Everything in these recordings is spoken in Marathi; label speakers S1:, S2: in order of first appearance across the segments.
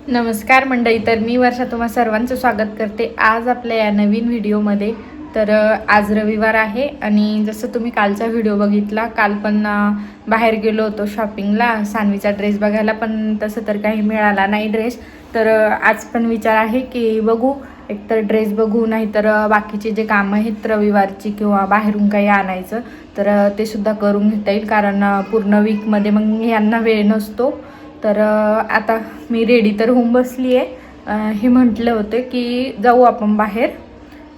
S1: नमस्कार मंडळी. तर मी वर्षा तुम्हा सर्वांचं स्वागत करते आज आपल्या या नवीन व्हिडिओमध्ये. तर आज रविवार आहे आणि जसं तुम्ही कालचा व्हिडिओ बघितला, काल पण बाहेर गेलो होतो शॉपिंगला सानवीचा ड्रेस बघायला, पण तसं तर काही मिळाला नाही ड्रेस. तर आज पण विचार आहे की बघू, एकतर ड्रेस बघू, नाहीतर बाकीचे जे कामं आहेत रविवारची किंवा बाहेरून काही आणायचं तर ते सुद्धा करून घेता येईल, कारण पूर्ण वीकमध्ये मग यांना वेळ नसतो. तर आता मी रेडी तर होऊन बसली आहे. हे म्हटले होते की जाऊ आपण बाहेर,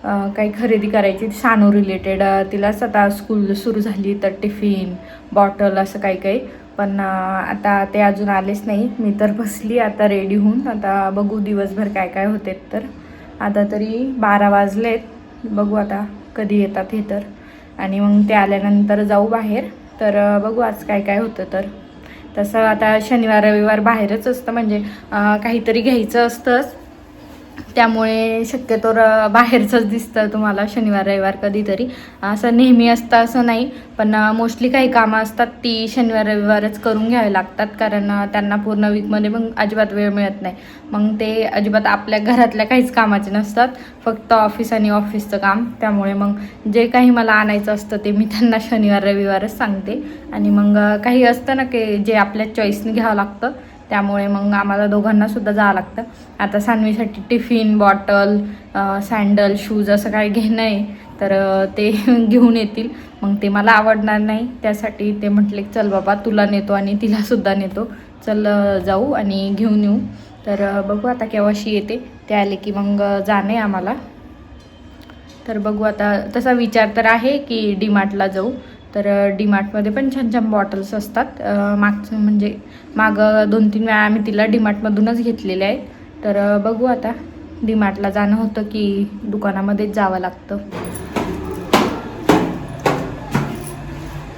S1: काही खरेदी करायची सानू रिलेटेड. तिलाच आता स्कूल सुरू झाली तर टिफिन बॉटल असं काही काही, पण आता ते अजून आलेच नाही. मी तर बसली आता रेडी होऊन, आता बघू दिवसभर काय काय होते. तर आता तरी 12 वाजलेत, बघू आता कधी येतात हे तर, आणि मग ते आल्यानंतर जाऊ बाहेर. तर बघू आज काय काय होतं. तर तसं आता शनिवार रविवार बाहेरच असतं, म्हणजे काहीतरी घ्यायचं असतंच, त्यामुळे शक्यतो बाहेरचंच दिसतं तुम्हाला शनिवार रविवार. कधीतरी असं नेहमी असतं असं नाही, पण मोस्टली काही कामं असतात ती शनिवार रविवारच करून घ्यावी लागतात, कारण त्यांना पूर्ण वीकमध्ये मग अजिबात वेळ मिळत नाही. मग ते अजिबात आपल्या घरातल्या काहीच कामाचे नसतात, फक्त ऑफिस आणि ऑफिसचं काम. त्यामुळे मग जे काही मला आणायचं असतं ते मी त्यांना शनिवार रविवारच सांगते. आणि मग काही असतं ना की जे आपल्या चॉईसने घ्यावं लागतं, त्यामुळे मग आम्हाला दोघांनासुद्धा जावं लागतं. आता सानवीसाठी टिफिन बॉटल, सँडल शूज असं काही घेणं आहे, तर ते घेऊन येतील. मग ते मला आवडणार नाही, त्यासाठी ते म्हटले चल बाबा तुला नेतो आणि तिलासुद्धा नेतो, चल जाऊ आणि घेऊन येऊ. तर बघू आता केव्हाशी येते, ते आले की मग जाणे आम्हाला. तर बघू आता, तसा विचार तर आहे की डीमार्टला जाऊ. तर डीमार्टमध्ये पण छान छान बॉटल्स असतात. मागचं म्हणजे मागं 2-3 वेळा आम्ही तिला डीमार्टमधूनच घेतलेले आहे. तर बघू आता डीमार्टला जाणं होतं की दुकानामध्येच जावं लागतं.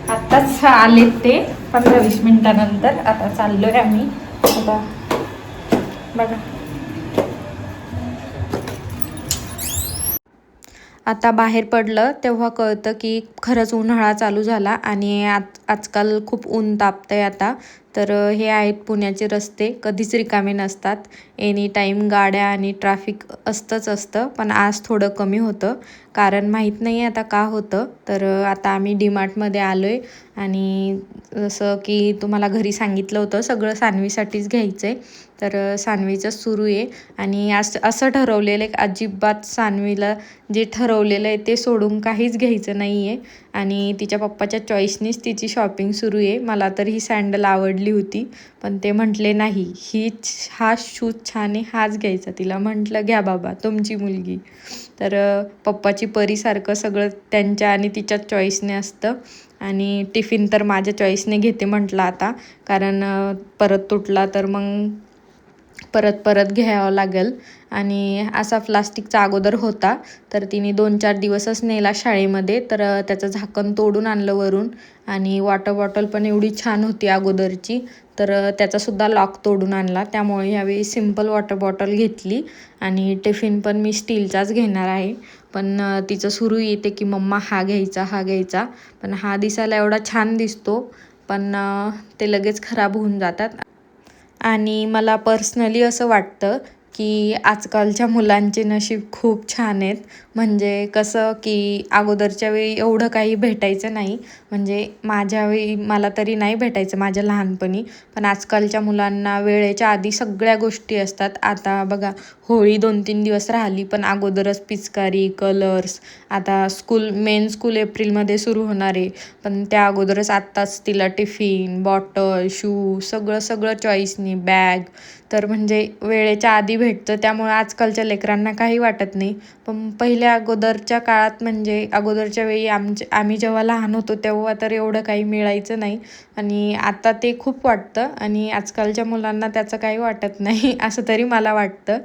S1: आत्ताच आलेत ते 15-20 मिनटानंतर. आता चाललो आहे आम्ही. आता बघा, आता बाहेर पडलं तेव्हा कळतं की खरंच उन्हाळा चालू झाला आणि आजकाल खूप ऊन तापतंय आता. तर हे आहेत पुण्याचे रस्ते, कधीच रिकामे नसतात. एनी टाईम गाड्या आणि ट्रॅफिक असतंच असतं, पण आज थोडं कमी होतं, कारण माहीत नाही आता का होतं. तर आता आम्ही डीमार्टमध्ये आलो आहे आणि जसं की तुम्हाला घरी सांगितलं होतं सगळं सानवीसाठीच घ्यायचं आहे. तर सानवीचं सुरू आहे आणि असं ठरवलेलं आहे अजिबात सानवीला जे ठरवलेलं आहे ते सोडून काहीच घ्यायचं नाही आहे. आणि तिच्या पप्पाच्या चॉईसनीच तिची शॉपिंग सुरू आहे. मला तर ही सँडल आवडली होती, पण ते म्हटले नाही, हा शूज छान आहे, हाच घ्यायचा. तिला म्हटलं घ्या बाबा, तुमची मुलगी. तर पप्पाची परीसारखं सगळं त्यांच्या आणि तिच्या चॉईसने असतं. आणि टिफिन तर माझ्या चॉईसने घेते म्हटलं आता, कारण परत तुटला तर मग परत घ्यावं लागेल. आणि असा प्लास्टिकचा अगोदर होता, तर तिने 2-4 दिवसच नेला शाळेमध्ये. तर त्याचं झाकण तोडून आणलं वरून. आणि वॉटर बॉटल पण एवढी छान होती अगोदरची, तर त्याचासुद्धा लॉक तोडून आणला. त्यामुळे ह्यावेळी सिम्पल वॉटर बॉटल घेतली. आणि टिफिन पण मी स्टीलचाच घेणार आहे. पण तिचं सुरू येते की मम्मा हा घ्यायचा हा घ्यायचा, पण हा दिसायला एवढा छान दिसतो, पण ते लगेच खराब होऊन जातात. आणि मला पर्सनली असं वाटतं की आजकालच्या मुलांचे नशीब खूप छान आहेत. म्हणजे कसं की अगोदरच्या वेळी एवढं काही भेटायचं नाही, म्हणजे माझ्या वेळी मला तरी नाही भेटायचं माझ्या लहानपणी, पण आजकालच्या मुलांना वेळेच्या आधी सगळ्या गोष्टी असतात. आता बघा, होळी 2-3 दिवस राहिली, पण अगोदरच पिचकारी, कलर्स. आता मेन स्कूल एप्रिलमध्ये सुरू होणार आहे, पण त्या अगोदरच आत्ताच तिला टिफिन बॉटल शू सगळं चॉईसनी बॅग. तर म्हणजे वेळेच्या आधी भेटतं, त्यामुळे आजकालच्या लेकरांना काही वाटत नाही. पण पहिल्या अगोदरच्या काळात, म्हणजे अगोदरच्या वेळी आम्ही जेव्हा लहान होतो तेव्हा तर एवढं काही मिळायचं नाही, आणि आता ते खूप वाटतं. आणि आजकालच्या मुलांना त्याचं काही वाटत नाही असं तरी मला वाटतं.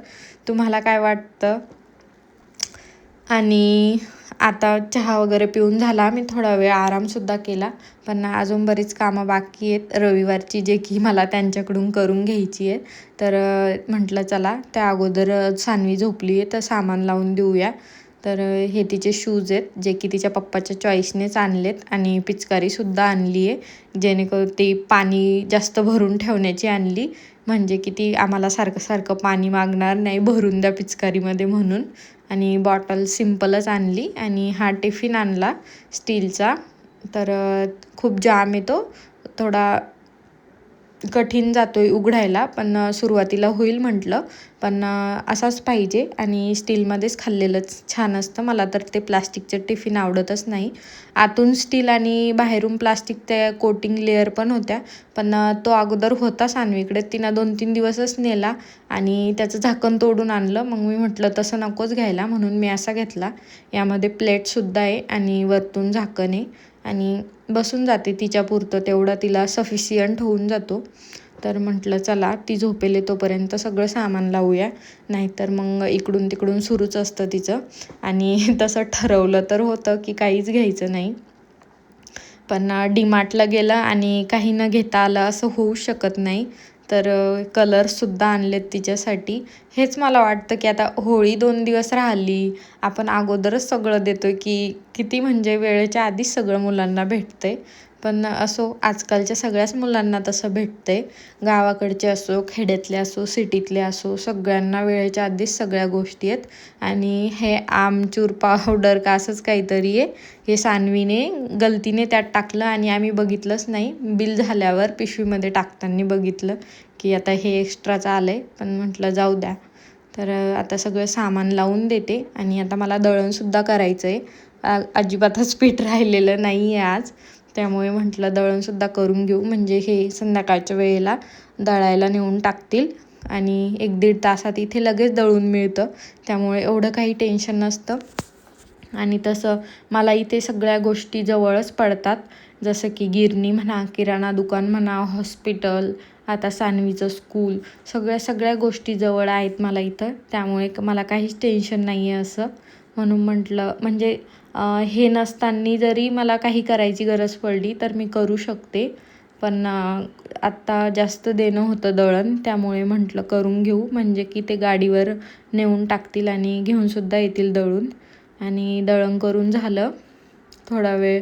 S1: तुम्हाला काय वाटतं? आणि आता चहा वगैरे पिऊन झाला, मी थोडा वेळ आरामसुद्धा केला, पण अजून बरीच कामं बाकी आहेत रविवारची, जे की मला त्यांच्याकडून करून घ्यायची आहे. तर म्हटलं चला त्या अगोदर सानवी झोपली आहे तर सामान लावून देऊया. तर हे तिचे शूज आहेत, जे की तिच्या पप्पाच्या चॉईसनेच आणलेत. आणि पिचकारीसुद्धा आणली आहे, जेणेकरून ती पाणी जास्त भरून ठेवण्याची आणली, म्हणजे की ती आम्हाला सारखं सारखं पाणी मागणार नाही, भरून द्या पिचकारीमध्ये म्हणून. आणि बॉटल सिम्पलच आणली आणि हा टिफिन आणला स्टीलचा. तर खूप जाम येतो, थोडा कठीण जातो आहे उघडायला, पण सुरुवातीला होईल म्हटलं. पण असाच पाहिजे आणि स्टीलमध्येच खाल्लेलंच छान असतं. मला तर ते प्लास्टिकचे टिफिन आवडतच नाही. आतून स्टील आणि बाहेरून प्लास्टिक त्या कोटिंग लेअर पण होत्या. पण तो अगोदर होता सान्वीकडे, तिनं 2-3 दिवसच नेला आणि त्याचं झाकण तोडून आणलं. मग मी म्हटलं तसं नकोच घ्यायला, म्हणून मी असा घेतला. यामध्ये प्लेटसुद्धा आहे आणि वरतून झाकण आहे आणि बसून जाते तिच्यापुरतं, तेवढा तिला सफिशियंट होऊन जातो. तर म्हटलं चला ती झोपेले तोपर्यंत सगळं सामान लावूया, नाहीतर मग इकडून तिकडून सुरूच असतं तिचं. आणि तसं ठरवलं तर होतं की काहीच घ्यायचं नाही, पण डीमार्टला गेलं आणि काही न घेता आलं असं होऊ शकत नाही. तर कलर्ससुद्धा आणलेत तिच्यासाठी. हेच मला वाटतं की आता होळी 2 दिवस राहिली, आपण अगोदरच सगळं देतो आहे, की किती म्हणजे वेळेच्या आधीच सगळं मुलांना भेटतं आहे. पण असो, आजकालच्या सगळ्याच मुलांना तसं भेटतं आहे. गावाकडचे असो, खेड्यातले असो, सिटीतले असो, सगळ्यांना वेळेच्या आधीच सगळ्या गोष्टी आहेत. आणि हे आमचूर पावडर का असंच काहीतरी आहे, हे सान्वीने गलतीने त्यात टाकलं आणि आम्ही बघितलंच नाही. बिल झाल्यावर पिशवीमध्ये टाकताना बघितलं की आता हे एक्स्ट्राचं आलं आहे, पण म्हटलं जाऊ द्या. तर आता सगळं सामान लावून देते आणि आता मला दळणसुद्धा करायचं आहे. अजिबातच पीठ राहिलेलं नाही आहे आज, त्यामुळे म्हटलं दळणसुद्धा करून घेऊ, म्हणजे हे संध्याकाळच्या वेळेला दळायला नेऊन टाकतील आणि 1-1.5 तासात इथे लगेच दळून मिळतं, त्यामुळे एवढं काही टेन्शन नसतं. आणि तसं मला इथे सगळ्या गोष्टी जवळच पडतात, जसं की गिरणी म्हणा, किराणा दुकान म्हणा, हॉस्पिटल, आता सान्वीचं स्कूल, सगळ्या गोष्टी जवळ आहेत मला इथं, त्यामुळे मला काहीच टेन्शन नाही आहे असं. म्हणून म्हटलं म्हणजे हे नसताना जरी मला काही करायची गरज पडली तर मी करू शकते, पण आत्ता जास्त देणं होतं दळण, त्यामुळे म्हटलं करून घेऊ, म्हणजे की ते गाडीवर नेऊन टाकतील आणि घेऊनसुद्धा येतील दळून. आणि दळण करून झालं. थोडा वेळ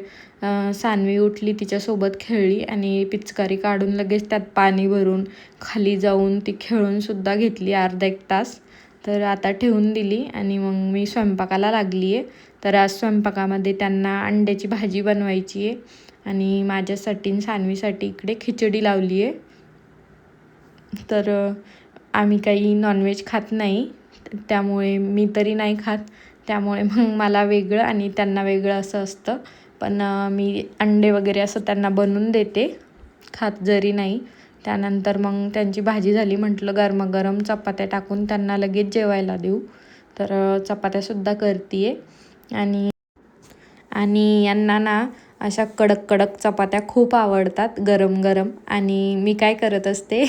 S1: सान्वी उठली, तिच्यासोबत खेळली आणि पिचकारी काढून लगेच त्यात पाणी भरून खाली जाऊन ती खेळूनसुद्धा घेतली अर्धा 1 तास. तर आता ठेवून दिली आणि मग मी स्वयंपाकाला लागली आहे. तर आज स्वयंपाकामध्ये त्यांना अंड्याची भाजी बनवायची आहे आणि माझ्यासाठी आणि सान्वीसाठी इकडे खिचडी लावली आहे. तर आम्ही काही नॉनव्हेज खात नाही, त्यामुळे मी तरी नाही खात, त्यामुळे मग मला वेगळं आणि त्यांना वेगळं असं असतं. पण मी अंडे वगैरे असं त्यांना बनवून देते, खात जरी नाही. त्यानंतर मग त्यांची भाजी झाली, म्हटलं गरमागरम चपात्या टाकून त्यांना लगेच जेवायला देऊ. तर चपात्यासुद्धा करते आहे आणि यांना ना अशा कडक कडक चपात्या खूप आवडतात, गरम गरम. आणि मी काय करत असते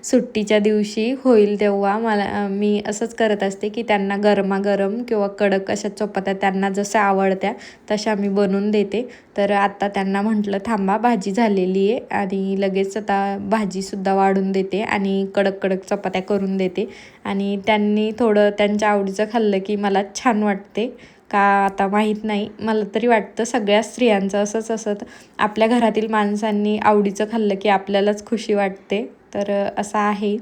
S1: सुट्टीच्या दिवशी होईल तेव्हा मी असंच करत असते की त्यांना गरमागरम किंवा कडक अशा चपात्या त्यांना जशा आवडत्या तशा मी बनवून देते. तर आत्ता त्यांना म्हटलं थांबा, भाजी झालेली आहे आणि लगेच आता भाजीसुद्धा वाढून देते आणि कडक कडक चपात्या करून देते. आणि त्यांनी थोडं त्यांच्या आवडीचं खाल्लं की मला छान वाटते, का आता माहीत नाही, मला तरी वाटतं सगळ्या स्त्रियांचं असंच असतं, आपल्या घरातील माणसांनी आवडीचं खाल्लं की आपल्यालाच खुशी वाटते. तर असं आहे.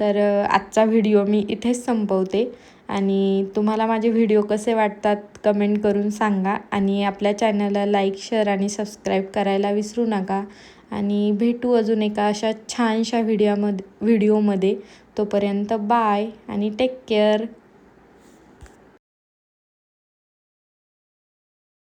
S1: तर आजचा व्हिडिओ मी इथेच संपवते आणि तुम्हाला माझे व्हिडिओ कसे वाटतात कमेंट करून सांगा आणि आपल्या चॅनलला लाईक, शेअर आणि सबस्क्राईब करायला विसरू नका. आणि भेटू अजून एका अशा छानशा व्हिडिओमध्ये. तोपर्यंत बाय आणि टेक केअर.